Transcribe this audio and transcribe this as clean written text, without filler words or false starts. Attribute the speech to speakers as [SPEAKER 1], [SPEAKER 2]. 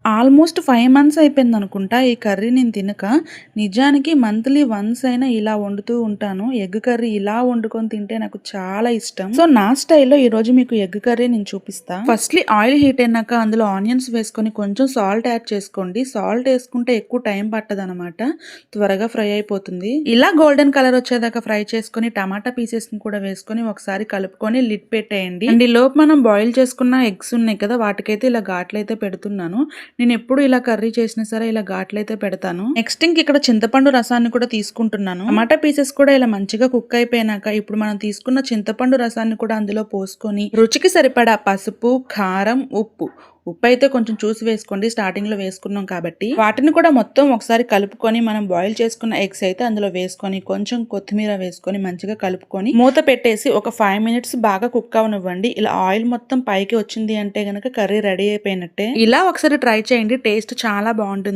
[SPEAKER 1] Almost 5 months అయిపోయిందనుకుంటా ఈ curry నేను తినక. నిజానికి మంత్లీ వన్స్ అయినా ఇలా వండుతూ ఉంటాను. ఎగ్ కర్రీ ఇలా వండుకొని తింటే నాకు చాలా ఇష్టం. సో, నా స్టైల్‌లో ఈరోజు మీకు ఎగ్ కర్రీ నేను చూపిస్తా. ఫస్ట్‌లీ ఆయిల్ హీట్ అయినాక అందులో ఆనియన్స్ వేసుకొని కొంచెం సాల్ట్ యాడ్ చేసుకోండి. సాల్ట్ ఏసుకుంటే ఎక్కువ టైం పట్టదనమాట. త్వరగా ఫ్రై అయిపోతుంది. ఇలా గోల్డెన్ కలర్ వచ్చేదాకా ఫ్రై చేసుకొని టమాటా పీసెస్‌ని కూడా వేసుకొని ఒకసారి కలుపుకొని లిడ్ పెట్టేయండి. అండ్ ఈలోపు మనం బాయిల్ చేసుకున్న ఎగ్స్ ఉన్నాయి కదా! వాటికైతే ఇలా ఘాట్లయితే పెడుతున్నాను. నేను ఎప్పుడు ఇలా కర్రీ చేసినా సరే ఇలా ఘాట్లయితే పెడతాను. నెక్స్ట్ ఇక్కడ చింతపండు రసాన్ని కూడా తీసుకుంటున్నాను. టమాటా పీసెస్ కూడా ఇలా మంచిగా కుక్ అయిపోయినాక ఇప్పుడు మనం తీసుకున్న చింతపండు రసాన్ని కూడా అందులో పోసుకొని రుచికి సరిపడా పసుపు, కారం, ఉప్పు అయితే కొంచెం చూసి వేసుకోండి. స్టార్టింగ్ లో వేసుకున్నాం కాబట్టి వాటిని కూడా మొత్తం ఒకసారి కలుపుకొని మనం బాయిల్ చేసుకున్న ఎగ్స్ అయితే అందులో వేసుకొని కొంచెం కొత్తిమీర వేసుకొని మంచిగా కలుపుకొని మూత పెట్టేసి ఒక 5 మినిట్స్ బాగా కుక్ అవనివ్వండి. ఇలా ఆయిల్ మొత్తం పైకి వచ్చింది అంటే గనక కర్రీ రెడీ అయిపోయినట్టే. ఇలా ఒకసారి ట్రై చేయండి, టేస్ట్ చాలా బాగుంటుంది.